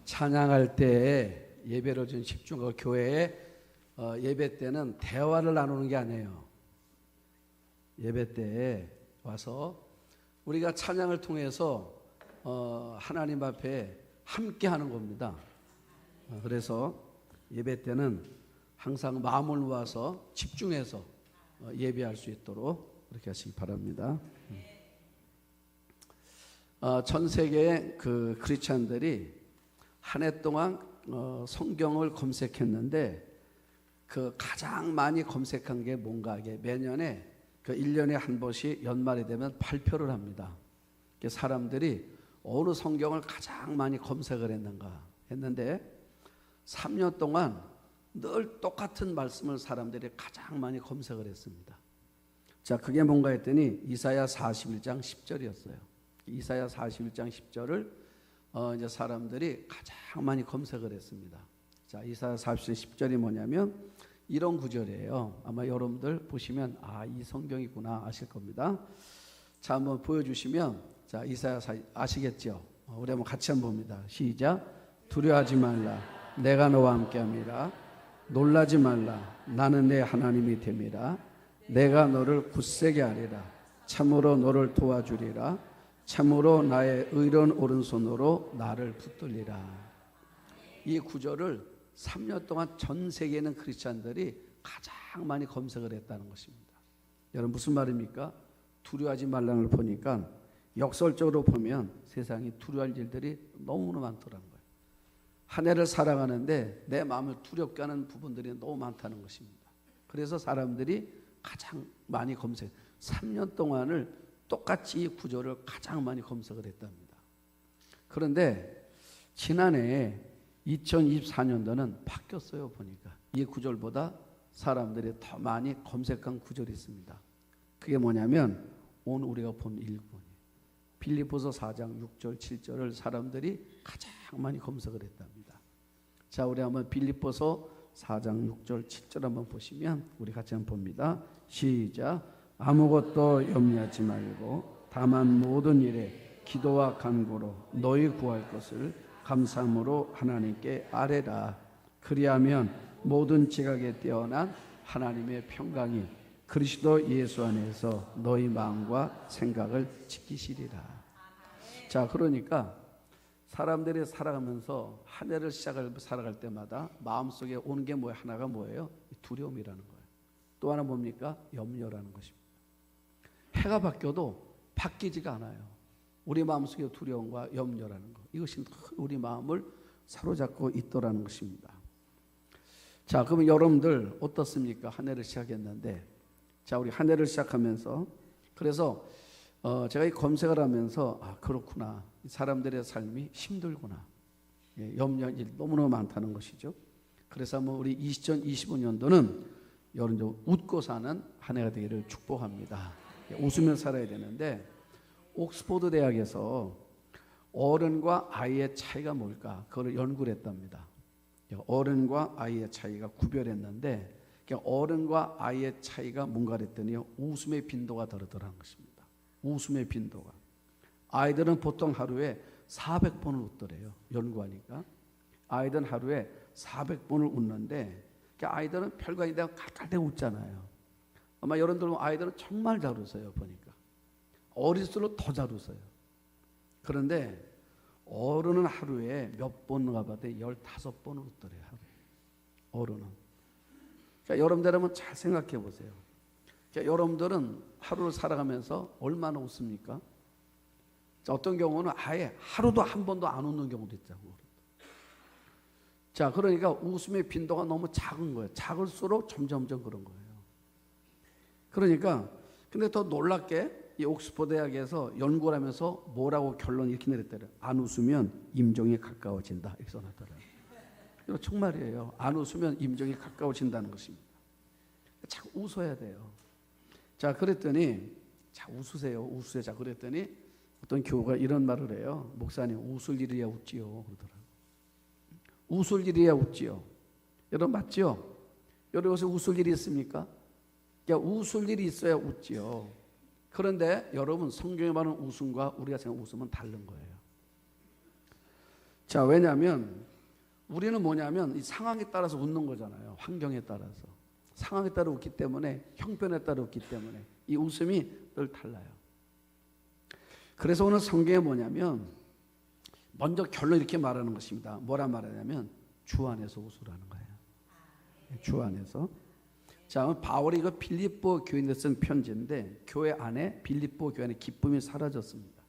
찬양할 때 예배를 좀 집중하고 교회에 예배 때는 대화를 나누는 게 아니에요. 예배 때에 와서 우리가 찬양을 통해서 하나님 앞에 함께 하는 겁니다. 그래서 예배 때는 항상 마음을 모아서 집중해서 예배할 수 있도록 그렇게 하시기 바랍니다. 전 세계의 그 크리스찬들이 한 해 동안 성경을 검색했는데 그 가장 많이 검색한 게 뭔가 이게 매년에 그 1년에 한 번씩 연말이 되면 발표를 합니다. 사람들이 어느 성경을 가장 많이 검색을 했는가 했는데 3년 동안 늘 똑같은 말씀을 사람들이 가장 많이 검색을 했습니다. 자, 그게 뭔가 했더니 이사야 41장 10절이었어요. 이사야 41장 10절을 이제 사람들이 가장 많이 검색을 했습니다. 자, 이사야 41장 10절이 뭐냐면 이런 구절이에요. 아마 여러분들 보시면 이 성경이구나 아실 겁니다. 자, 한번 보여주시면 자, 이사야 아시겠죠? 우리 한번 같이 한번 봅니다. 시작. 두려워하지 말라. 내가 너와 함께함이라. 놀라지 말라. 나는 내 하나님이 됨이라. 내가 너를 굳세게 하리라. 참으로 너를 도와주리라. 참으로 나의 의로운 오른손으로 나를 붙들리라. 이 구절을 3년 동안 전 세계에 있는 크리스찬들이 가장 많이 검색을 했다는 것입니다. 여러분 무슨 말입니까? 두려워하지 말라는 걸 보니까 역설적으로 보면 세상이 두려워할 일들이 너무나 많더라는 거예요. 한 해를 살아가는데 내 마음을 두렵게 하는 부분들이 너무 많다는 것입니다. 그래서 사람들이 가장 많이 검색 3년 동안을 똑같이 이 구절을 가장 많이 검색을 했답니다. 그런데 지난해 2024년도는 바뀌었어요. 보니까 이 구절보다 사람들이 더 많이 검색한 구절이 있습니다. 그게 뭐냐면 오늘 우리가 본 일본이 빌립보서 4장 6절 7절을 사람들이 가장 많이 검색을 했답니다. 자, 우리 한번 빌립보서 4장 6절 7절 한번 보시면 우리 같이 한번 봅니다. 시작. 아무것도 염려하지 말고 다만 모든 일에 기도와 간구로 너희 구할 것을 감사함으로 하나님께 아뢰라. 그리하면 모든 지각에 뛰어난 하나님의 평강이 그리스도 예수 안에서 너희 마음과 생각을 지키시리라. 자, 그러니까 사람들이 살아가면서 한 해를 살아갈 때마다 마음속에 오는 게 뭐예요? 하나가 뭐예요? 두려움이라는 거예요. 또 하나 뭡니까? 염려라는 것입니다. 해가 바뀌어도 바뀌지가 않아요. 우리 마음속에 두려움과 염려라는 것, 이것이 우리 마음을 사로잡고 있더라는 것입니다. 자, 그러면 여러분들 어떻습니까? 한 해를 시작했는데, 자, 우리 한 해를 시작하면서 그래서 제가 이 검색을 하면서 그렇구나, 사람들의 삶이 힘들구나, 염려할 일이 너무너무 많다는 것이죠. 그래서 한번 우리 2025년도는 여러분 웃고 사는 한 해가 되기를 축복합니다. 웃으며 살아야 되는데 옥스포드 대학에서 어른과 아이의 차이가 뭘까? 그걸 연구를 했답니다. 어른과 아이의 차이가 구별했는데 어른과 아이의 차이가 뭔가 그랬더니 웃음의 빈도가 다르더라는 것입니다. 웃음의 빈도가. 아이들은 보통 하루에 400번을 웃더래요. 연구하니까. 아이들은 하루에 400번을 웃는데 아이들은 별거 아닌데 깔깔대고 웃잖아요. 아마 여러분들 아이들은 정말 잘 웃어요. 보니까. 어릴수록 더 잘 웃어요. 그런데 어른은 하루에 몇 번 가봐도 15번을 웃더래요. 하루에. 어른은. 그러니까 여러분들 한번 잘 생각해 보세요. 그러니까 여러분들은 하루를 살아가면서 얼마나 웃습니까? 자, 어떤 경우는 아예 하루도 한 번도 안 웃는 경우도 있다고. 자, 그러니까 웃음의 빈도가 너무 작은 거예요. 작을수록 점점점 그런 거예요. 그러니까 근데 더 놀랍게 이 옥스퍼드 대학에서 연구를 하면서 뭐라고 결론 이렇게 내렸더래요. 안 웃으면 임종이 가까워진다. 이렇게 써놨더래요. 이거 정말이에요. 안 웃으면 임종이 가까워진다는 것입니다. 자꾸 웃어야 돼요. 자, 그랬더니 자, 웃으세요. 웃으세요. 자, 그랬더니 어떤 교우가 이런 말을 해요. 목사님, 웃을 일이야 웃지요. 그러더라고요. 웃을 일이야 웃지요. 여러분 맞죠? 여러분 요새 웃을 일이 있습니까? 그러니까 웃을 일이 있어야 웃지요. 그런데 여러분 성경에 말하는 웃음과 우리가 생각하는 웃음은 다른 거예요. 자, 왜냐하면 우리는 뭐냐면 이 상황에 따라서 웃는 거잖아요. 환경에 따라서. 상황에 따라 웃기 때문에, 형편에 따라 웃기 때문에 이 웃음이 늘 달라요. 그래서 오늘 성경에 뭐냐면 먼저 결론 이렇게 말하는 것입니다. 뭐라 말하냐면 주 안에서 웃으라는 거예요. 주 안에서. 자, 바울이 이거 빌립보 교인들 쓴 편지인데 교회 안에, 빌립보 교회 안에 기쁨이 사라졌습니다.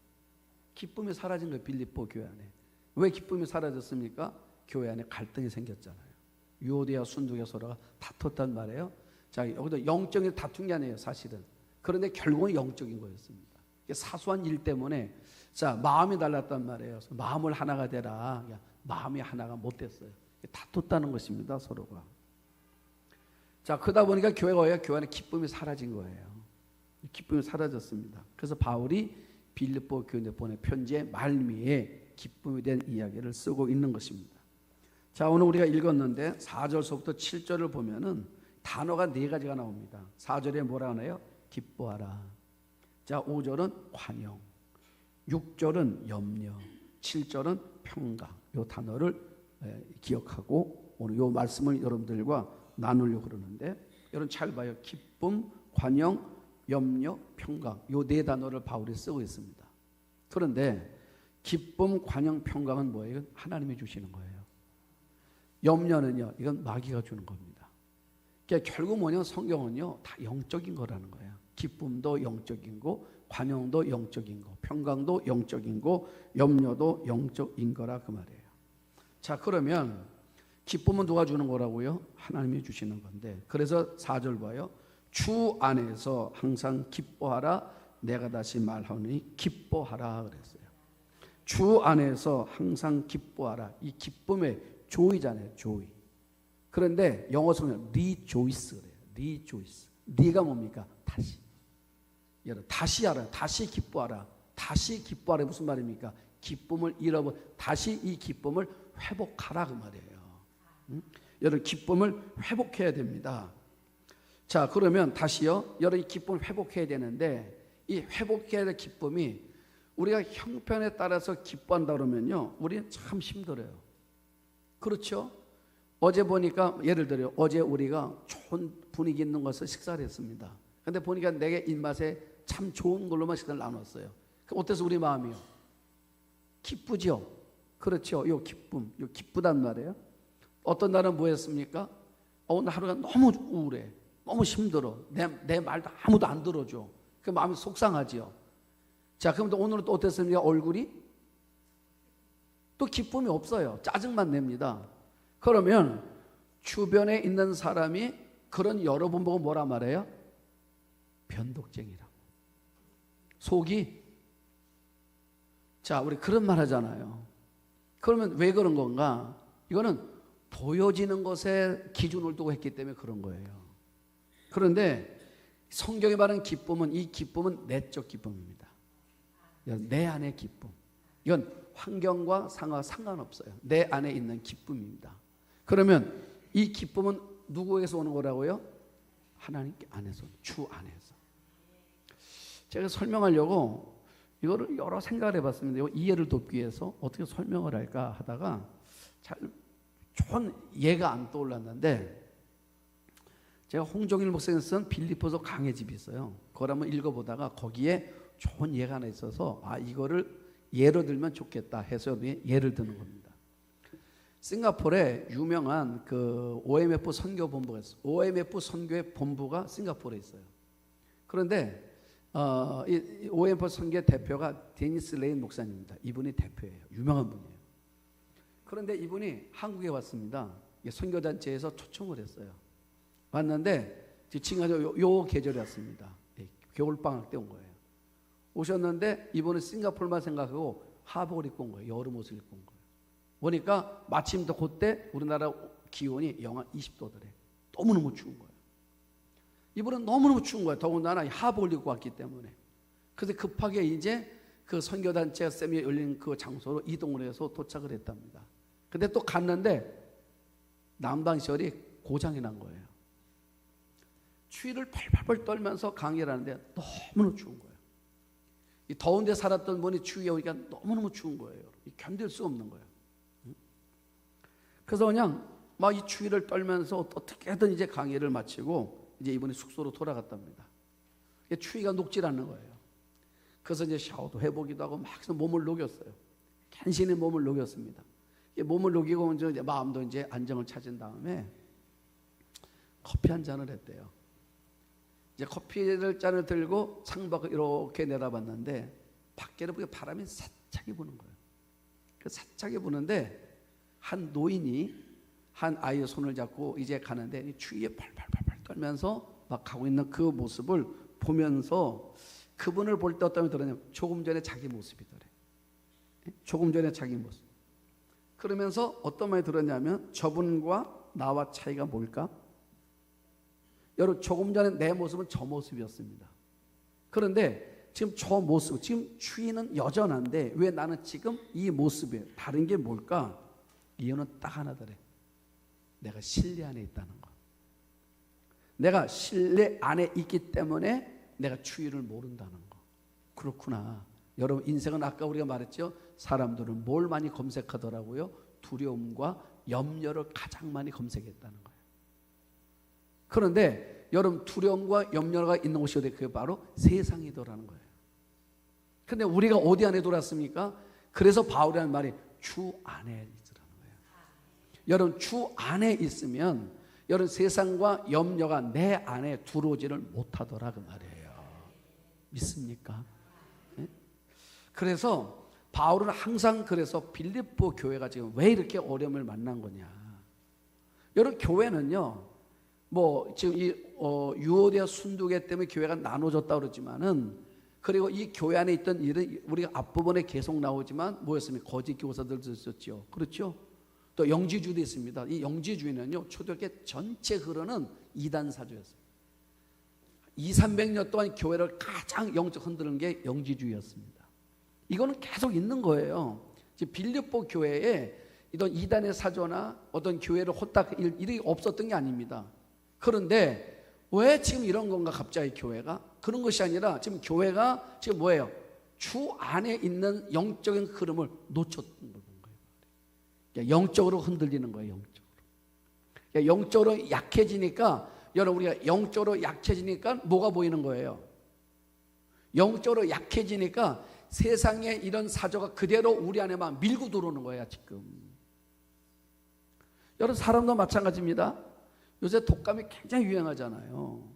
기쁨이 사라진 거예요. 빌립보 교회 안에. 왜 기쁨이 사라졌습니까? 교회 안에 갈등이 생겼잖아요. 유오디아 순두개 서로가 다퉜단 말이에요. 자, 여기도 영적인 다툰 게 아니에요, 사실은. 그런데 결국은 영적인 거였습니다. 사소한 일 때문에 자, 마음이 달랐단 말이에요. 그래서 마음을 하나가 되라. 마음이 하나가 못 됐어요. 다퉜다는 것입니다, 서로가. 자, 그러다 보니까 교회 안에 기쁨이 사라진 거예요. 기쁨이 사라졌습니다. 그래서 바울이 빌립보 교인에 보낸 편지의 말미에 기쁨에 대한 이야기를 쓰고 있는 것입니다. 자, 오늘 우리가 읽었는데 4절서부터 7절을 보면은 단어가 4가지가 나옵니다. 4절에 뭐라 하나요? 기뻐하라. 자, 5절은 관용, 6절은 염려, 7절은 평강. 이 단어를 기억하고 오늘 이 말씀을 여러분들과 나누려고 그러는데, 여러분 잘 봐요. 기쁨, 관용, 염려, 평강. 이 4단어를 바울이 쓰고 있습니다. 그런데 기쁨, 관용, 평강은 뭐예요? 이건 하나님이 주시는 거예요. 염려는요, 이건 마귀가 주는 겁니다. 그러니까 결국 뭐냐, 성경은요 다 영적인 거라는 거예요. 기쁨도 영적인 거, 관용도 영적인 거, 평강도 영적인 거, 염려도 영적인 거라 그 말이에요. 자, 그러면 기쁨은 누가 주는 거라고요? 하나님이 주시는 건데, 그래서 4절 봐요. 주 안에서 항상 기뻐하라. 내가 다시 말하노니 기뻐하라 그랬어요. 주 안에서 항상 기뻐하라. 이 기쁨의 조이잖아요, 조이. 그런데 영어 성경 rejoice 그래요. rejoice. 네가 뭡니까? 다시. 여러분, 다시 알아요. 다시 기뻐하라. 다시 기뻐하라. 무슨 말입니까? 기쁨을 잃어버 다시 이 기쁨을 회복하라 그 말이에요. 여러분, 기쁨을 회복해야 됩니다. 자, 그러면 다시요. 여러분, 이 기쁨을 회복해야 되는데 이 회복해야 될 기쁨이 우리가 형편에 따라서 기뻐한다 그러면요, 우리는 참 힘들어요. 그렇죠? 어제 보니까, 예를 들어요, 어제 우리가 좋은 분위기 있는 곳에서 식사를 했습니다. 근데 보니까 내게 입맛에 참 좋은 걸로만 식사를 나눴어요. 어때서 우리 마음이요? 기쁘죠? 그렇죠? 요 기쁨, 요 기쁘단 말이에요. 어떤 날은 뭐였습니까? 오늘 하루가 너무 우울해, 너무 힘들어, 내 말도 아무도 안 들어줘. 그 마음이 속상하지요. 자, 그럼 오늘은 또 어땠습니까? 얼굴이 또 기쁨이 없어요. 짜증만 냅니다. 그러면 주변에 있는 사람이 그런 여러분 보고 뭐라 말해요? 변덕쟁이라고. 속이. 자, 우리 그런 말 하잖아요. 그러면 왜 그런 건가? 이거는 보여지는 것에 기준을 두고 했기 때문에 그런 거예요. 그런데 성경이 말하는 기쁨은, 이 기쁨은 내적 기쁨입니다. 내 안의 기쁨. 이건 환경과 상관없어요. 내 안에 있는 기쁨입니다. 그러면 이 기쁨은 누구에서 오는 거라고요? 하나님 안에서, 주 안에서. 제가 설명하려고 이거를 여러 생각을 해봤습니다. 이해를 돕기 위해서 어떻게 설명을 할까 하다가 잘 좋은 예가 안 떠올랐는데, 제가 홍종일 목사님 쓴 빌립보서 강의 집이 있어요. 그걸 한번 읽어보다가 거기에 좋은 예가 하나 있어서 이거를 예로 들면 좋겠다 해서 예를 드는 겁니다. 싱가포르에 유명한 그 OMF 선교본부가 있어요. OMF 선교의 본부가 싱가포르에 있어요. 그런데 이 OMF 선교의 대표가 데니스 레인 목사님입니다. 이분이 대표예요. 유명한 분이에요. 그런데 이분이 한국에 왔습니다. 선교단체에서 초청을 했어요. 왔는데 지금 요 계절에 왔습니다. 겨울방학 때 온 거예요. 오셨는데 이분은 싱가포르만 생각하고 하복을 입고 온 거예요. 여름 옷을 입고 온 거예요. 보니까 마침 또 그때 우리나라 기온이 영하 20도더래. 너무너무 추운 거예요. 이분은 너무너무 추운 거예요. 더군다나 하복을 입고 왔기 때문에. 그래서 급하게 이제 그 선교단체 쌤이 열린 그 장소로 이동을 해서 도착을 했답니다. 근데 또 갔는데 난방시설이 고장이 난 거예요. 추위를 펄펄 떨면서 강의를 하는데 너무너무 추운 거예요. 이 더운 데 살았던 분이 추위에 오니까 너무너무 추운 거예요. 견딜 수 없는 거예요. 그래서 그냥 막 이 추위를 떨면서 어떻게든 이제 강의를 마치고 이제 이번에 숙소로 돌아갔답니다. 추위가 녹질 않는 거예요. 그래서 이제 샤워도 해보기도 하고 막 몸을 녹였어요. 간신히 몸을 녹였습니다. 몸을 녹이고 이제 마음도 이제 안정을 찾은 다음에 커피 한 잔을 했대요. 이제 커피를 잔을 들고 창밖을 이렇게 내다봤는데 밖에는 바람이 사차게 부는 거예요. 그 사차게 부는데 한 노인이 한 아이의 손을 잡고 이제 가는데 추위에 팔팔팔팔 떨면서 막 가고 있는 그 모습을 보면서 그분을 볼 때 어떤 마음이 들었냐면 조금 전에 자기 모습이더래. 조금 전에 자기 모습. 그러면서 어떤 마음이 들었냐면 저분과 나와 차이가 뭘까? 여러분, 조금 전에 내 모습은 저 모습이었습니다. 그런데 지금 저 모습, 지금 추위는 여전한데 왜 나는 지금 이 모습이에요? 다른 게 뭘까? 이유는 딱 하나더래. 내가 실내 안에 있다는 거. 내가 실내 안에 있기 때문에 내가 추위를 모른다는 거. 그렇구나. 여러분, 인생은 아까 우리가 말했죠. 사람들은 뭘 많이 검색하더라고요? 두려움과 염려를 가장 많이 검색했다는 거예요. 그런데 여러분, 두려움과 염려가 있는 곳이 어디? 그게 바로 세상이더라는 거예요. 근데 우리가 어디 안에 돌았습니까? 그래서 바울이 하는 말이 주 안에 있으라는 거예요. 여러분, 주 안에 있으면 여러분 세상과 염려가 내 안에 들어오지를 못하더라 그 말이에요. 믿습니까? 네? 그래서 바울은 항상 그래서 빌립보 교회가 지금 왜 이렇게 어려움을 만난 거냐. 여러분, 교회는요, 뭐 지금 이 유오디아 순두계 때문에 교회가 나눠졌다 그러지만은, 그리고 이 교회 안에 있던 일은 우리가 앞부분에 계속 나오지만 뭐였습니까? 거짓 교사들도 있었죠. 그렇죠? 또 영지주의도 있습니다. 이 영지주의는요, 초대교회 전체 흐르는 이단 사조였어요. 200~300년 동안 교회를 가장 영적 흔드는 게 영지주의였습니다. 이거는 계속 있는 거예요. 빌립보 교회에 이런 이단의 사조나 어떤 교회를 혼탁 일이 없었던 게 아닙니다. 그런데 왜 지금 이런 건가 갑자기 교회가? 그런 것이 아니라 지금 교회가 지금 뭐예요? 주 안에 있는 영적인 흐름을 놓쳤던 거예요. 영적으로 흔들리는 거예요. 영적으로. 영적으로 약해지니까, 여러분, 우리가 영적으로 약해지니까 뭐가 보이는 거예요? 영적으로 약해지니까 세상에 이런 사조가 그대로 우리 안에만 밀고 들어오는 거야 지금. 여러분, 사람도 마찬가지입니다. 요새 독감이 굉장히 유행하잖아요.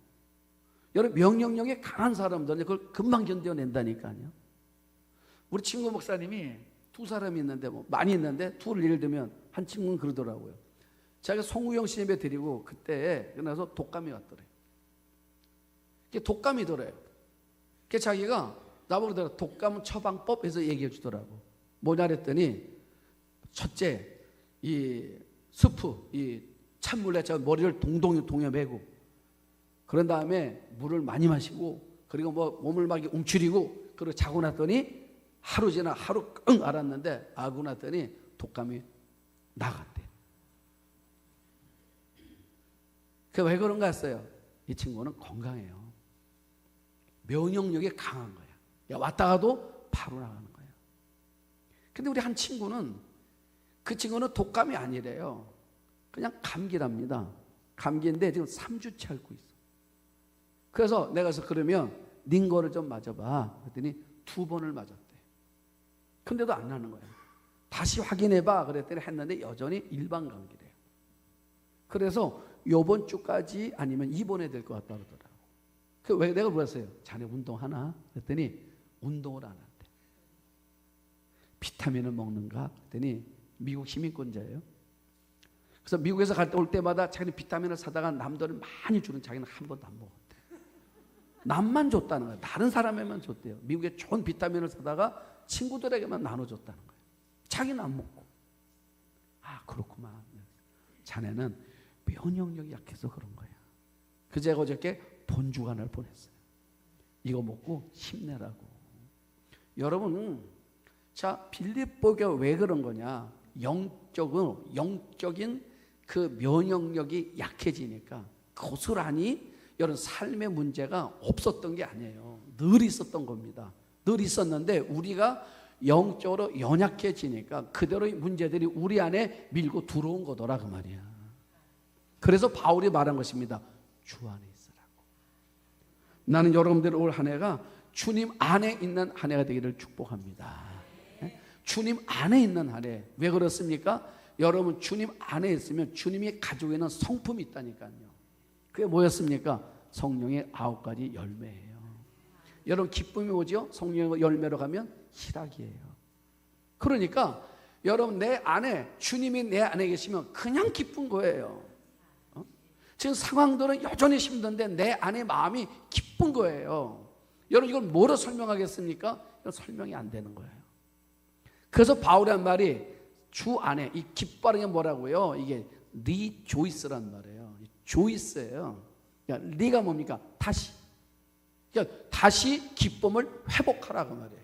여러분, 명령력이 강한 사람들은 그걸 금방 견뎌낸다니까요. 우리 친구 목사님이 두 사람이 있는데, 뭐 많이 있는데 둘을 예를 들면 한 친구는 그러더라고요. 자기가 송우영 씨 예배 드리고 그때 그래서 독감이 왔더래. 독감이더래요. 자기가 나보고 그러더라. 독감 처방법 해서 얘기해 주더라고. 뭐냐 그랬더니, 첫째, 이 스프, 이 찬물에 저 머리를 동동에 매고, 그런 다음에 물을 많이 마시고, 그리고 뭐 몸을 막 움츠리고, 그리고 자고 났더니 하루 지나 하루 끙 앓았는데 아고 났더니 독감이 나갔대. 그 왜 그런가 했어요. 이 친구는 건강해요. 면역력이 강한 거야. 왔다 가도 바로 나가는 거예요. 근데 우리 한 친구는, 그 친구는 독감이 아니래요. 그냥 감기랍니다. 감기인데 지금 3주째 앓고 있어. 그래서 내가 그래서 그러면 닌 거를 좀 맞아봐. 그랬더니 2번을 맞았대. 근데도 안 나는 거예요. 다시 확인해봐. 그랬더니 했는데 여전히 일반 감기래요. 그래서 요번 주까지 아니면 입원해야 될 것 같다 그러더라고. 왜 내가 물었어요. 자네 운동하나? 그랬더니 운동을 안 한대. 비타민을 먹는가? 그랬더니 미국 시민권자예요. 그래서 미국에서 올 때마다 자기는 비타민을 사다가 남들은 많이 주는, 자기는 한 번도 안 먹었대. 남만 줬다는 거예요. 다른 사람에만 줬대요. 미국에 좋은 비타민을 사다가 친구들에게만 나눠줬다는 거예요. 자기는 안 먹고. 아, 그렇구만. 자네는 면역력이 약해서 그런 거야. 제가 어저께 돈 주간을 보냈어요. 이거 먹고 힘내라고. 여러분, 자, 빌립보가 왜 그런 거냐? 영적인 그 면역력이 약해지니까 고스란히 여러분 삶의 문제가 없었던 게 아니에요. 늘 있었던 겁니다. 늘 있었는데 우리가 영적으로 연약해지니까 그대로 문제들이 우리 안에 밀고 들어온 거더라 그 말이야. 그래서 바울이 말한 것입니다. 주 안에 있으라고. 나는 여러분들 올 한 해가 주님 안에 있는 한 해가 되기를 축복합니다. 주님 안에 있는 한 해. 왜 그렇습니까? 여러분 주님 안에 있으면 주님이 가지고 있는 성품이 있다니까요. 그게 뭐였습니까? 성령의 9가지 열매예요. 여러분 기쁨이 뭐죠? 성령의 열매로 가면 희락이에요. 그러니까 여러분 내 안에 주님이 내 안에 계시면 그냥 기쁜 거예요. 지금 상황들은 여전히 힘든데 내 안에 마음이 기쁜 거예요. 여러분 이걸 뭐로 설명하겠습니까? 이건 설명이 안 되는 거예요. 그래서 바울이 한 말이 주 안에 이 기뻐하는 게 뭐라고요? 이게 리조이스란 말이에요. 조이스예요. 그러니까 리가 뭡니까? 다시. 그러니까 다시 기쁨을 회복하라 그 말이에요.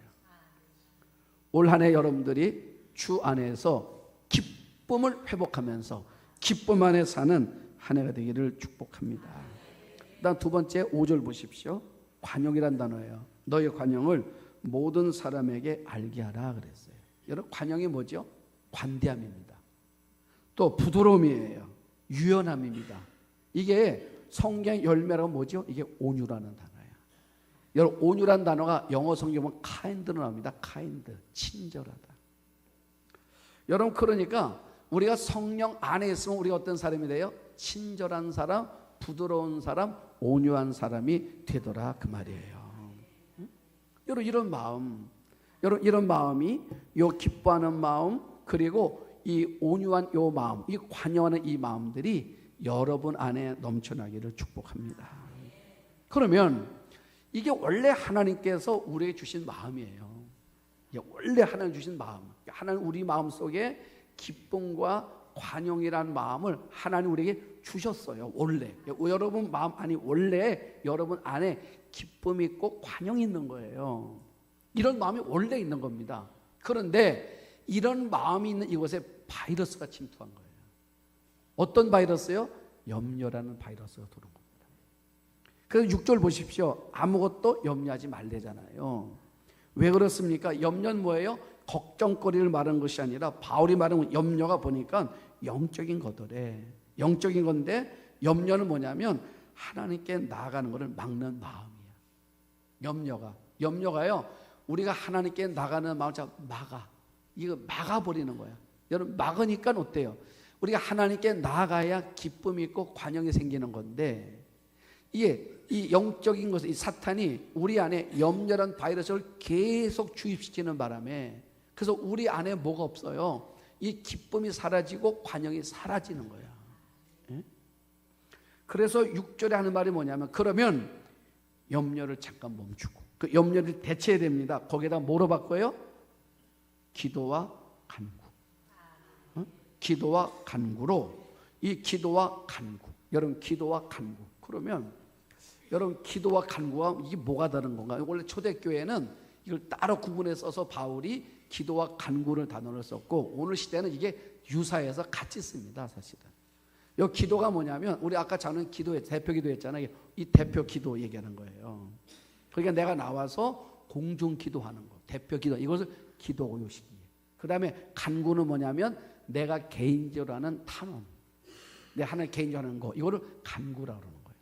올 한 해 여러분들이 주 안에서 기쁨을 회복하면서 기쁨 안에 사는 한 해가 되기를 축복합니다. 그다음 두 번째 5절 보십시오. 관용이란 단어예요. 너의 관용을 모든 사람에게 알게 하라 그랬어요. 여러분 관용이 뭐죠? 관대함입니다. 또 부드러움이에요. 유연함입니다. 이게 성경 열매라고 뭐죠? 이게 온유라는 단어예요. 여러분 온유라는 단어가 영어 성경 보면 kind로 나옵니다. kind, 친절하다. 여러분 그러니까 우리가 성령 안에 있으면 우리가 어떤 사람이 돼요? 친절한 사람, 부드러운 사람, 온유한 사람이 되더라 그 말이에요. 여러분 이런 마음, 여러분 이런 마음이 요 기뻐하는 마음 그리고 이 온유한 요 마음, 이 관여하는 이 마음들이 여러분 안에 넘쳐나기를 축복합니다. 그러면 이게 원래 하나님께서 우리에게 주신 마음이에요. 이게 원래 하나님 주신 마음. 하나님 우리 마음 속에 기쁨과 관용이라는 마음을 하나님 우리에게 주셨어요. 원래 여러분 마음 아니 원래 여러분 안에 기쁨이 있고 관용이 있는 거예요. 이런 마음이 원래 있는 겁니다. 그런데 이런 마음이 있는 이곳에 바이러스가 침투한 거예요. 어떤 바이러스요? 염려라는 바이러스가 들어온 겁니다. 그래서 6절 보십시오. 아무것도 염려하지 말래잖아요. 왜 그렇습니까? 염려는 뭐예요? 걱정거리를 말하는 것이 아니라 바울이 말하는 염려가 보니까 영적인 거더래. 영적인 건데 염려는 뭐냐면 하나님께 나아가는 것을 막는 마음이야. 염려가요. 우리가 하나님께 나가는 마음을 막아. 이거 막아버리는 거야. 여러분 막으니까 어때요? 우리가 하나님께 나아가야 기쁨이 있고 관용이 생기는 건데 이게 이 영적인 것을 이 사탄이 우리 안에 염려란 바이러스를 계속 주입시키는 바람에 그래서 우리 안에 뭐가 없어요? 이 기쁨이 사라지고 관용이 사라지는 거야. 예? 그래서 6절에 하는 말이 뭐냐면 그러면 염려를 잠깐 멈추고 그 염려를 대체해야 됩니다. 거기에다 뭐로 바꿔요? 기도와 간구. 기도와 간구로 이 기도와 간구. 여러분 기도와 간구. 그러면 여러분 기도와 간구가 이게 뭐가 다른 건가요? 원래 초대교회는 이걸 따로 구분해 써서 바울이 기도와 간구를 단어를 썼고 오늘 시대는 이게 유사해서 같이 씁니다. 사실은. 이 기도가 뭐냐면 우리 아까 저는 기도에 대표 기도했잖아요. 이 대표 기도 얘기하는 거예요. 그러니까 내가 나와서 공중 기도하는 거. 대표 기도. 이것을 기도 요식이에요. 그 다음에 간구는 뭐냐면 내가 개인적으로 하는 탄원. 내 하나님 개인적으로 하는 거. 이거를 간구라고 그러는 거예요.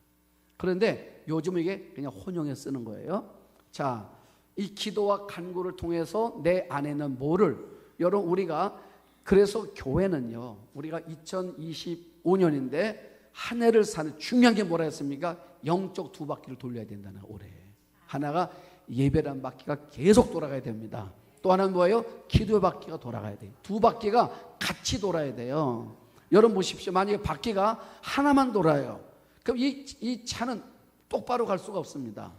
그런데 요즘 이게 그냥 혼용해 쓰는 거예요. 자, 이 기도와 간구를 통해서 내 안에는 뭐를 여러분 우리가 그래서 교회는요. 우리가 2025년인데 한 해를 사는 중요한 게 뭐라 했습니까? 영적 두 바퀴를 돌려야 된다는 올해. 하나가 예배란 바퀴가 계속 돌아가야 됩니다. 또 하나는 뭐예요? 기도의 바퀴가 돌아가야 돼요. 두 바퀴가 같이 돌아야 돼요. 여러분 보십시오. 만약에 바퀴가 하나만 돌아요. 그럼 이 차는 똑바로 갈 수가 없습니다.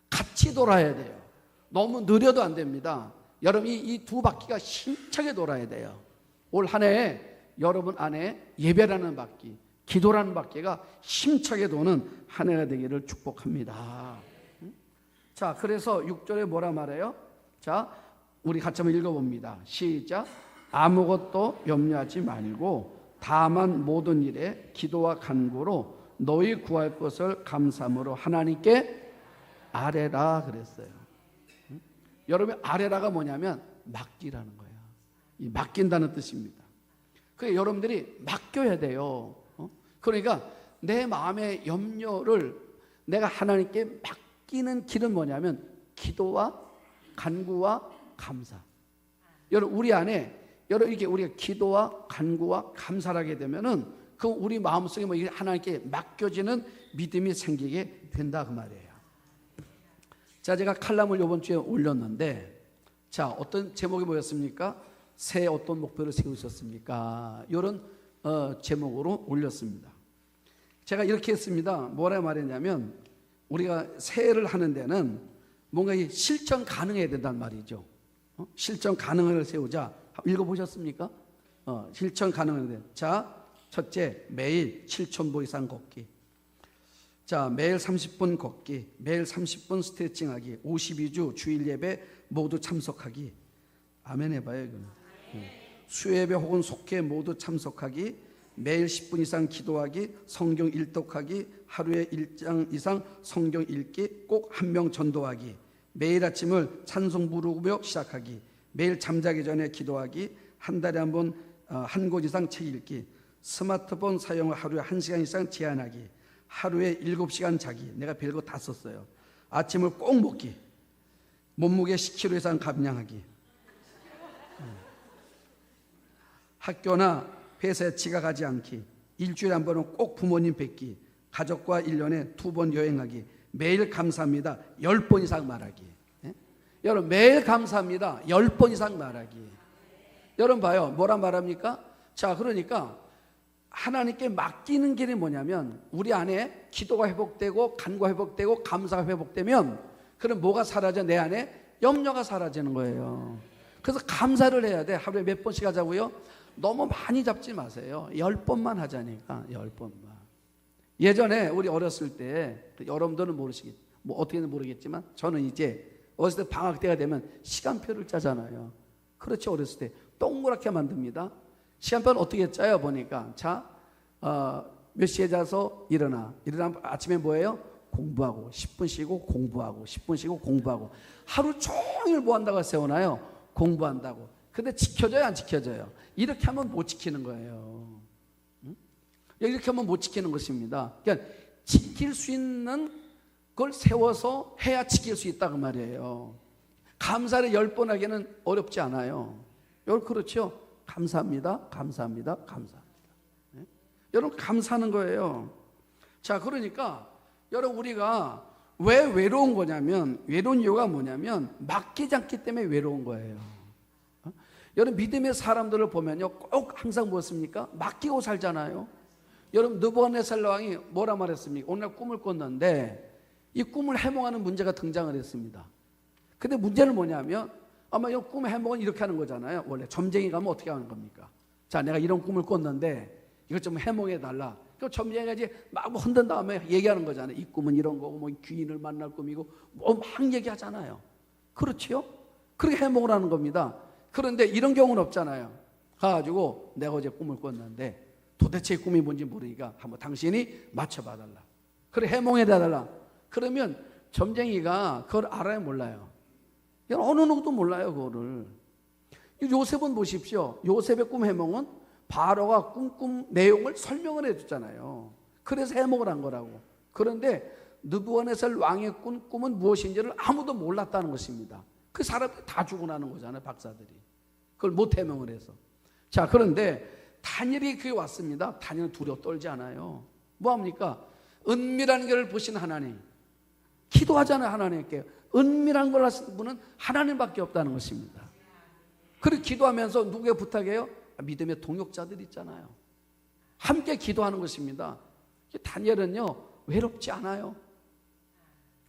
같이 돌아야 돼요. 너무 느려도 안 됩니다. 여러분 이 두 바퀴가 힘차게 돌아야 돼요. 올 한 해에 여러분 안에 예배라는 바퀴, 기도라는 바퀴가 힘차게 도는 한 해가 되기를 축복합니다. 자, 그래서 6절에 뭐라 말해요? 자, 우리 같이 한번 읽어봅니다. 시작. 아무것도 염려하지 말고 다만 모든 일에 기도와 간구로 너희 구할 것을 감사함으로 하나님께 아뢰라 그랬어요. 여러분 아뢰라가 뭐냐면 맡기라는 거야. 이 맡긴다는 뜻입니다. 그래서 여러분들이 맡겨야 돼요. 그러니까 내 마음의 염려를 내가 하나님께 맡기는 길은 뭐냐면 기도와 간구와 감사. 여러분 우리 안에 여러분 이렇게 우리가 기도와 간구와 감사를 하게 되면은 그 우리 마음속에 뭐 하나님께 맡겨지는 믿음이 생기게 된다 그 말이에요. 자, 제가 칼럼을 이번 주에 올렸는데 자, 어떤 제목이 뭐였습니까? 새해 어떤 목표를 세우셨습니까? 이런 제목으로 올렸습니다. 제가 이렇게 했습니다. 뭐라 말했냐면 우리가 새해를 하는 데는 뭔가 실천 가능해야 된단 말이죠. 실천 가능을 세우자. 읽어보셨습니까? 실천 가능한데. 자, 첫째, 매일 7,000보 이상 걷기. 자, 매일 30분 걷기, 매일 30분 스트레칭하기, 52주 주일 예배 모두 참석하기. 아멘 해봐요, 이거. 수예배 혹은 속회 모두 참석하기, 매일 10분 이상 기도하기, 성경 일독하기, 하루에 1장 이상 성경 읽기, 꼭 한 명 전도하기, 매일 아침을 찬송 부르며 시작하기, 매일 잠자기 전에 기도하기, 한 달에 한 번 한 곳 이상 책 읽기, 스마트폰 사용을 하루에 1시간 이상 제한하기, 하루에 7시간 자기. 내가 별거 다 썼어요. 아침을 꼭 먹기, 몸무게 10kg 이상 감량하기, 학교나 회사에 지각하지 않기, 일주일에 한 번은 꼭 부모님 뵙기, 가족과 1년에 2번 여행하기, 매일 감사합니다 10번 이상 말하기. 여러분 매일 감사합니다 10번 이상 말하기. 여러분 봐요. 뭐라 말합니까? 자, 그러니까 하나님께 맡기는 길이 뭐냐면 우리 안에 기도가 회복되고 간구가 회복되고 감사가 회복되면 그럼 뭐가 사라져? 내 안에 염려가 사라지는 거예요. 그래서 감사를 해야 돼. 하루에 몇 번씩 하자고요? 너무 많이 잡지 마세요. 10번만 하자니까. 10번만. 예전에 우리 어렸을 때 여러분들은 모르시겠 뭐 어떻게는 모르겠지만 저는 이제 어렸을 때 방학 때가 되면 시간표를 짜잖아요. 그렇죠. 어렸을 때 동그랗게 만듭니다. 시간표는 어떻게 짜요? 보니까 자, 몇 시에 자서 일어나면 아침에 뭐예요? 공부하고 10분 쉬고 공부하고 10분 쉬고 공부하고 하루 종일 뭐 한다고 세워놔요? 공부한다고. 근데 지켜져요? 안 지켜져요? 이렇게 하면 못 지키는 거예요. 이렇게 하면 못 지키는 것입니다. 그러니까 지킬 수 있는 걸 세워서 해야 지킬 수 있다 그 말이에요. 감사를 10번 하기는 어렵지 않아요. 여러분 그렇죠? 감사합니다. 감사합니다. 감사합니다. 네? 여러분 감사하는 거예요. 자, 그러니까 여러분 우리가 왜 외로운 거냐면 외로운 이유가 뭐냐면 맡기지 않기 때문에 외로운 거예요. 여러분 믿음의 사람들을 보면요 꼭 항상 무엇입니까? 맡기고 살잖아요. 여러분 느부갓네살 왕이 뭐라 말했습니까? 오늘 꿈을 꿨는데 이 꿈을 해몽하는 문제가 등장을 했습니다. 근데 문제는 뭐냐면 아마 이 꿈의 해몽은 이렇게 하는 거잖아요. 원래 점쟁이 가면 어떻게 하는 겁니까? 자, 내가 이런 꿈을 꿨는데 이것 좀 해몽해 달라. 그 점쟁이가 이제 막 흔든 다음에 얘기하는 거잖아요. 이 꿈은 이런 거고 뭐 귀인을 만날 꿈이고 뭐 막 얘기하잖아요. 그렇지요? 그렇게 해몽을 하는 겁니다. 그런데 이런 경우는 없잖아요. 가가지고 내가 어제 꿈을 꿨는데 도대체 이 꿈이 뭔지 모르니까 한번 당신이 맞춰봐 달라. 그래 해몽해 달라. 그러면 점쟁이가 그걸 알아요 몰라요? 어느 누구도 몰라요 그거를. 요셉은 보십시오. 요셉의 꿈 해몽은 바로가 꿈 내용을 설명을 해줬잖아요. 그래서 해몽을 한 거라고. 그런데 느부갓네살 왕의 꿈은 무엇인지를 아무도 몰랐다는 것입니다. 그 사람들이 다 죽고 나는 거잖아요. 박사들이. 그걸 못 해몽을 해서. 자, 그런데 다니엘이 그게 왔습니다. 다니엘은 두려워 떨지 않아요. 뭐합니까? 은밀한 것을 보신 하나님. 기도하잖아요 하나님께. 은밀한 걸 하시는 분은 하나님밖에 없다는 것입니다. 그리고 기도하면서 누구에게 부탁해요? 믿음의 동역자들 있잖아요. 함께 기도하는 것입니다. 다니엘은요 외롭지 않아요.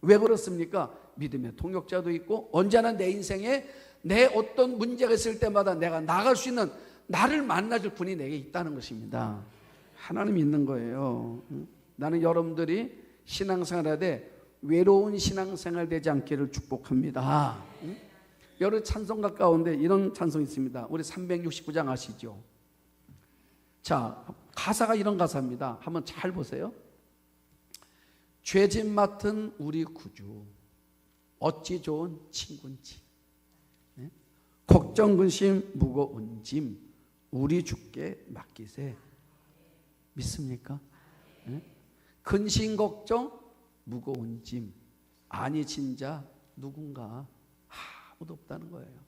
왜 그렇습니까? 믿음의 동역자도 있고 언제나 내 인생에 내 어떤 문제가 있을 때마다 내가 나갈 수 있는 나를 만나줄 분이 내게 있다는 것입니다. 하나님이 있는 거예요. 나는 여러분들이 신앙생활하되 외로운 신앙생활 되지 않기를 축복합니다. 여러 찬송가 가운데 이런 찬송이 있습니다. 우리 369장 아시죠? 자, 가사가 이런 가사입니다. 한번 잘 보세요. 죄짐 맡은 우리 구주 어찌 좋은 친구인지, 걱정 근심 무거운 짐 우리 주께 맡기세. 믿습니까? 네? 근심 걱정 무거운 짐 아니 진자 누군가 아무도 없다는 거예요.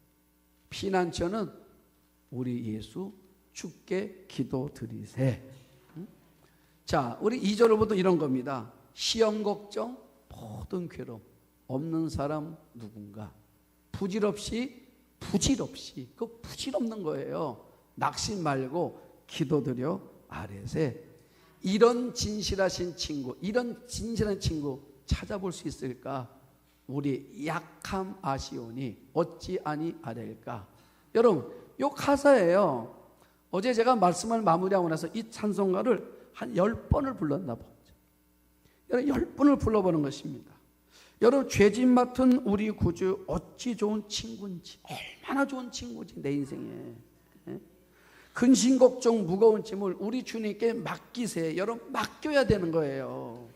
피난처는 우리 예수 주께 기도드리세. 자, 우리 2절부터 이런 겁니다. 시험 걱정 모든 괴로움 없는 사람 누군가 부질없이 그 부질없는 거예요. 낙심 말고 기도드려 아뢰세. 이런 진실하신 친구, 이런 진실한 친구 찾아볼 수 있을까? 우리 약함 아시오니 어찌 아니 아뢰일까? 여러분, 이 가사예요. 어제 제가 말씀을 마무리하고 나서 이 찬송가를 한 10번을 불렀나 보죠. 여러분 10번을 불러보는 것입니다. 여러분 죄짐 맡은 우리 구주 어찌 좋은 친구인지, 얼마나 좋은 친구지 내 인생에. 근심 걱정 무거운 짐을 우리 주님께 맡기세. 여러분 맡겨야 되는 거예요.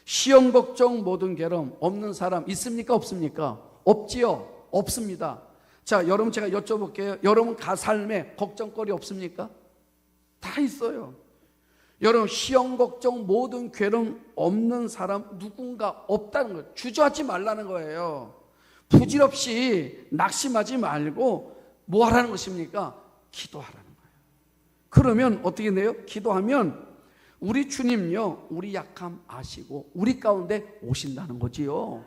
시험 걱정 모든 괴로움 없는 사람 있습니까? 없습니까? 없지요? 없습니다. 자, 여러분 제가 여쭤볼게요. 여러분 삶에 걱정거리 없습니까? 다 있어요. 여러분 시험 걱정 모든 괴로움 없는 사람 누군가 없다는 거예요. 주저하지 말라는 거예요. 부질없이 낙심하지 말고 뭐 하라는 것입니까? 기도하라는 거예요. 그러면 어떻게 돼요? 기도하면 우리 주님요 우리 약함 아시고 우리 가운데 오신다는 거지요.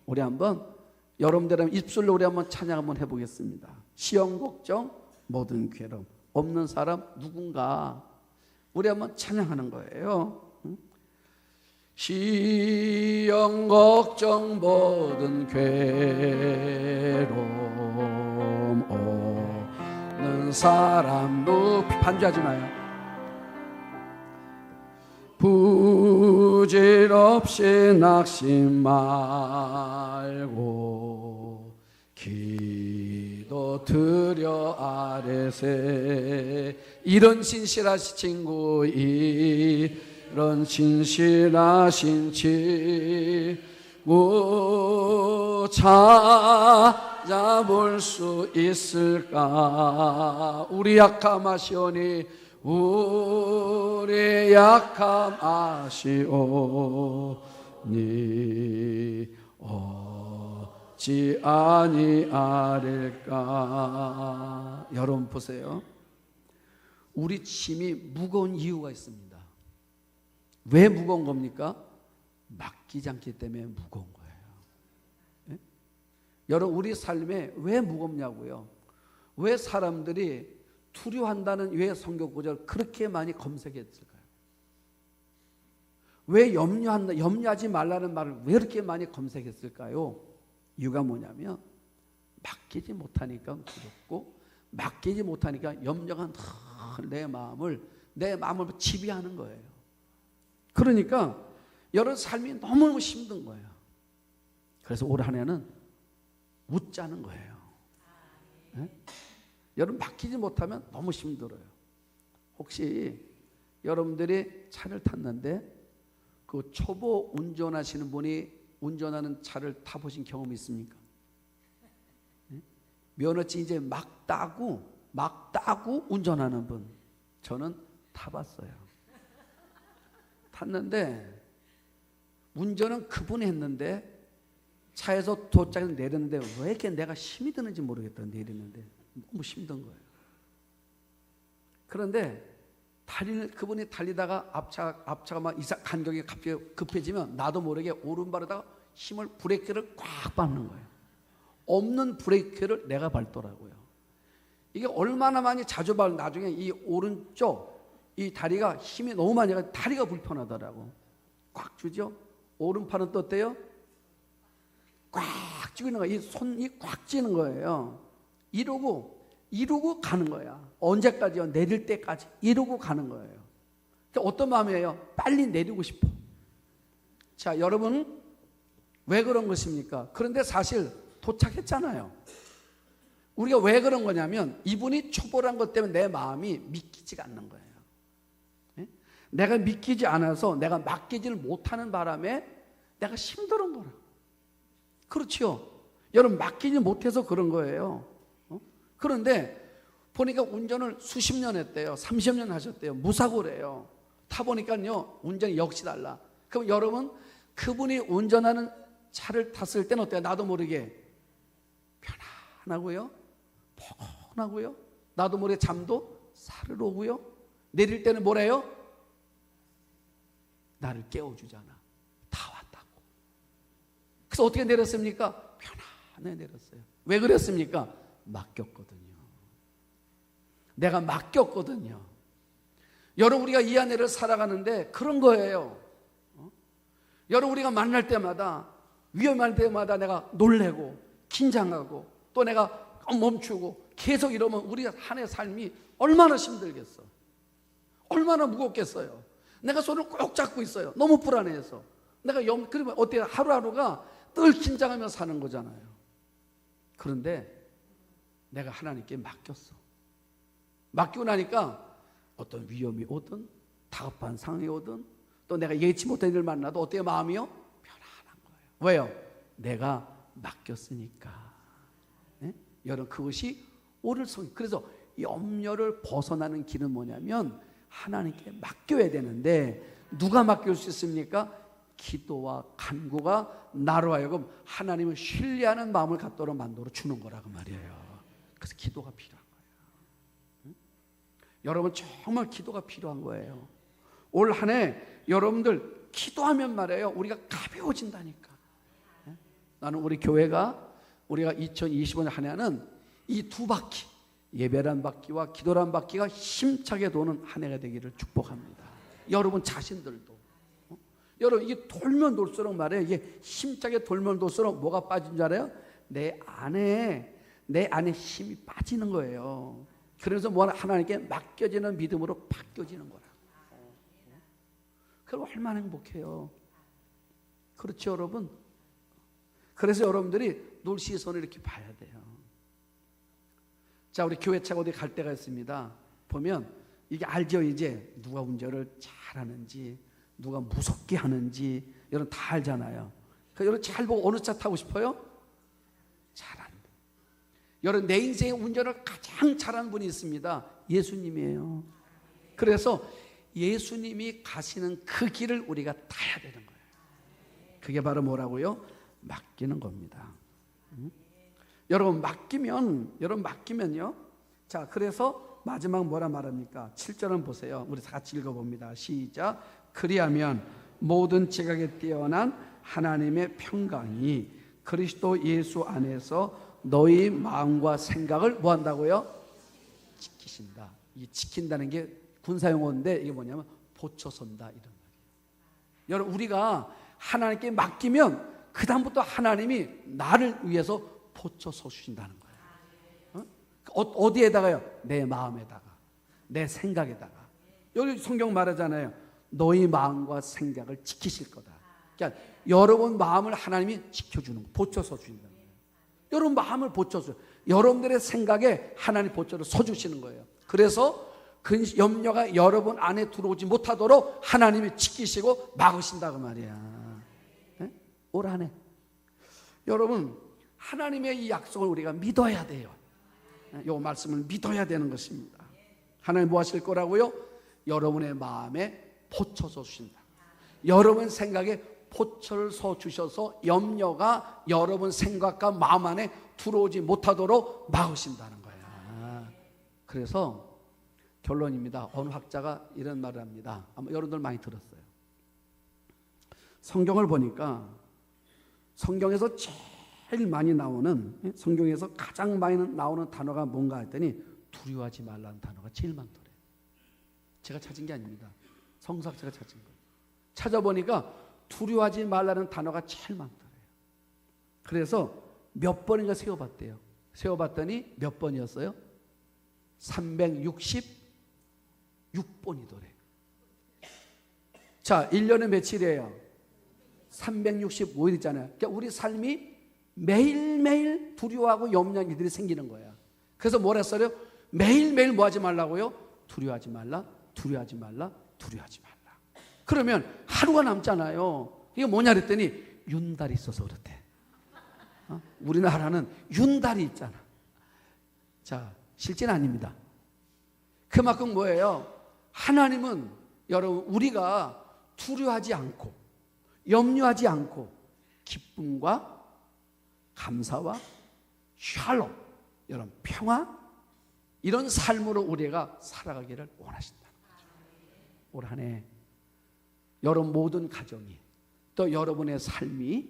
우리 한번 여러분들 입술로 우리 한번 찬양 한번 해보겠습니다. 시험 걱정 모든 괴로움 없는 사람 누군가 우리 한번 찬양하는 거예요. 시험 걱정 모든 괴로움 없는 사람 높이 반주하지 마요. 부질없이 낙심 말고 기도 드려 아뢰세. 이런 진실하신 친구 이런 진실하신 친구 찾아볼 수 있을까? 우리 약함 아시오니 우리 약함 아시오니 어찌 아니 아릴까? 여러분 보세요. 우리 짐이 무거운 이유가 있습니다. 왜 무거운 겁니까? 맡기지 않기 때문에 무거운 거예요. 네? 여러분 우리 삶에 왜 무겁냐고요? 왜 사람들이 두려워한다는 왜 성경 구절 그렇게 많이 검색했을까요? 왜 염려하지 말라는 말을 왜 이렇게 많이 검색했을까요? 이유가 뭐냐면 맡기지 못하니까 두렵고 맡기지 못하니까 염려가 내 마음을 지배하는 거예요. 그러니까 여러분 삶이 너무너무 힘든 거예요. 그래서 올 한 해는 웃자는 거예요. 네? 여러분 맡기지 못하면 너무 힘들어요. 혹시 여러분들이 차를 탔는데 그 초보 운전하시는 분이 운전하는 차를 타보신 경험이 있습니까? 네? 면허증 이제 막 따고 운전하는 분 저는 타봤어요. 탔는데 운전은 그분이 했는데 차에서 도착해서 내렸는데 왜 이렇게 내가 힘이 드는지 모르겠다. 내리는데 너무 힘든 거예요. 그런데 그분이 달리다가 앞차가 막 간격이 갑자기 급해지면 나도 모르게 오른발에다가 힘을 브레이크를 꽉 밟는 거예요. 없는 브레이크를 내가 밟더라고요. 이게 얼마나 많이 자주 밟으면 나중에 이 오른쪽 이 다리가 힘이 너무 많이 가서 다리가 불편하더라고. 꽉 쥐죠. 오른팔은 또 어때요? 꽉 쥐고 있는 거예요. 이 손이 꽉 쥐는 거예요. 이러고 가는 거야. 언제까지요? 내릴 때까지 이러고 가는 거예요. 어떤 마음이에요? 빨리 내리고 싶어. 자, 여러분 왜 그런 것입니까? 그런데 사실 도착했잖아요. 우리가 왜 그런 거냐면 이분이 초보란 것 때문에 내 마음이 믿기지가 않는 거예요. 내가 믿기지 않아서 내가 맡기지를 못하는 바람에 내가 힘들은 거라. 그렇죠. 여러분 맡기지 못해서 그런 거예요. 그런데 보니까 운전을 수십 년 했대요. 30년 하셨대요. 무사고래요. 타보니까요 운전이 역시 달라. 그럼 여러분 그분이 운전하는 차를 탔을 때는 어때요? 나도 모르게 편안하고요, 포근하고요, 나도 모르게 잠도 사르르 오고요, 내릴 때는 뭐래요? 나를 깨워주잖아. 다 왔다고. 그래서 어떻게 내렸습니까? 편안하게 내렸어요. 왜 그랬습니까? 맡겼거든요. 내가 맡겼거든요. 여러분 우리가 이 안에를 살아가는데 그런 거예요. 여러분 우리가 만날 때마다 위험할 때마다 내가 놀래고 긴장하고 또 내가 멈추고 계속 이러면 우리 한 해 삶이 얼마나 힘들겠어. 얼마나 무겁겠어요. 내가 손을 꼭 잡고 있어요. 너무 불안해서. 그러면 어때요? 하루하루가 늘 긴장하며 사는 거잖아요. 그런데 내가 하나님께 맡겼어. 맡기고 나니까 어떤 위험이 오든 다급한 상황이 오든 또 내가 예치 못한 일을 만나도 어때요? 마음이요? 편안한 거예요. 왜요? 내가 맡겼으니까. 네? 여러분 그것이 옳을 성. 그래서 염려를 벗어나는 길은 뭐냐면 하나님께 맡겨야 되는데 누가 맡길 수 있습니까? 기도와 간구가 나로 하여금 하나님을 신뢰하는 마음을 갖도록 만들어 주는 거라고 말이에요. 그래서 기도가 필요한 거예요. 응? 여러분 정말 기도가 필요한 거예요. 올 한 해 여러분들 기도하면 말이에요 우리가 가벼워진다니까. 응? 나는 우리 교회가 우리가 2025년 한 해는 이 두 바퀴 예배란 바퀴와 기도란 바퀴가 힘차게 도는 한 해가 되기를 축복합니다. 여러분 자신들도 여러분 이게 돌면 돌수록 말이에요 이게 힘차게 돌면 돌수록 뭐가 빠진 줄 알아요? 내 안에 힘이 빠지는 거예요. 그래서 뭐 하나님께 맡겨지는 믿음으로 바뀌어지는 거라고. 그럼 얼마나 행복해요. 그렇죠 여러분? 그래서 여러분들이 늘 시선을 이렇게 봐야 돼요. 자, 우리 교회 차가 어디 갈 때가 있습니다. 보면 이게 알죠. 이제 누가 운전을 잘하는지 누가 무섭게 하는지 여러분 다 알잖아요. 그러니까 여러분 잘 보고 어느 차 타고 싶어요? 잘하는 분. 여러분 내 인생의 운전을 가장 잘하는 분이 있습니다. 예수님이에요. 그래서 예수님이 가시는 그 길을 우리가 타야 되는 거예요. 그게 바로 뭐라고요? 맡기는 겁니다. 여러분 맡기면요. 자, 그래서 마지막 뭐라 말합니까? 7절은 보세요. 우리 다 같이 읽어봅니다. 시작. 그리하면 모든 지각에 뛰어난 하나님의 평강이 그리스도 예수 안에서 너희 마음과 생각을 뭐 한다고요? 지키신다. 이 지킨다는 게 군사용어인데 이게 뭐냐면 보초선다 이런 말이에요. 여러분 우리가 하나님께 맡기면 그 다음부터 하나님이 나를 위해서 보초서 주신다는 거예요. 어디에다가요? 내 마음에다가 내 생각에다가. 여기 성경 말하잖아요. 너희 마음과 생각을 지키실 거다. 그러니까 여러분 마음을 하나님이 지켜주는 거, 보초서 주신다는 거예요. 여러분 마음을 보초서, 여러분들의 생각에 하나님 보초를 서주시는 거예요. 그래서 그 염려가 여러분 안에 들어오지 못하도록 하나님이 지키시고 막으신다고 말이야. 네? 올 한 해 여러분 하나님의 이 약속을 우리가 믿어야 돼요. 이 말씀을 믿어야 되는 것입니다. 하나님 뭐 하실 거라고요? 여러분의 마음에 보초서 주신다. 여러분 생각에 보초를 서 주셔서 염려가 여러분 생각과 마음 안에 들어오지 못하도록 막으신다는 거예요. 그래서 결론입니다. 어느 학자가 이런 말을 합니다. 아마 여러분들 많이 들었어요. 성경을 보니까 성경에서 제일 많이 나오는, 성경에서 가장 많이 나오는 단어가 뭔가 했더니 두려워하지 말라는 단어가 제일 많더래요. 제가 찾은 게 아닙니다. 성서학자가 찾은 거예요. 찾아보니까 두려워하지 말라는 단어가 제일 많더래요. 그래서 몇 번인가 세어봤대요. 세어봤더니 몇 번이었어요? 366번이더래요. 자, 1년에 며칠이에요? 365일 있잖아요. 그러니까 우리 삶이 매일매일 두려워하고 염려한 일들이 생기는 거야. 그래서 뭐라 했어요? 매일매일 뭐 하지 말라고요? 두려워하지 말라, 두려워하지 말라, 두려워하지 말라. 그러면 하루가 남잖아요. 이게 뭐냐 그랬더니 윤달이 있어서 그렇대. 우리나라는 윤달이 있잖아. 자, 실제는 아닙니다. 그만큼 뭐예요? 하나님은 여러분 우리가 두려워하지 않고 염려하지 않고 기쁨과 감사와 샬롬, 여러분 평화, 이런 삶으로 우리가 살아가기를 원하신다는 거죠. 올 한 해 여러분 모든 가정이 또 여러분의 삶이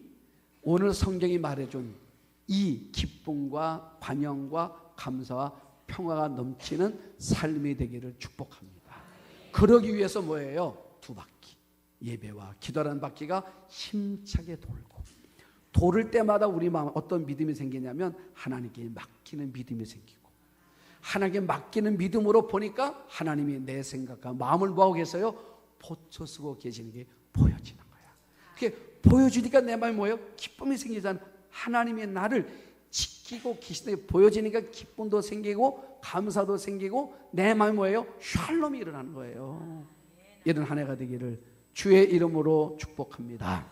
오늘 성경이 말해준 이 기쁨과 반영과 감사와 평화가 넘치는 삶이 되기를 축복합니다. 그러기 위해서 뭐예요? 두 바퀴, 예배와 기도라는 바퀴가 힘차게 돌고, 돌을 때마다 우리 마음 어떤 믿음이 생기냐면 하나님께 맡기는 믿음이 생기고, 하나님께 맡기는 믿음으로 보니까 하나님이 내 생각과 마음을 뭐하고 계세요? 보초 쓰고 계시는 게 보여지는 거야. 그게 보여주니까 내 마음이 뭐예요? 기쁨이 생기잖아. 하나님이 나를 지키고 계시는 게 보여지니까 기쁨도 생기고 감사도 생기고 내 마음이 뭐예요? 샬롬이 일어나는 거예요. 이런 한 해가 되기를 주의 이름으로 축복합니다.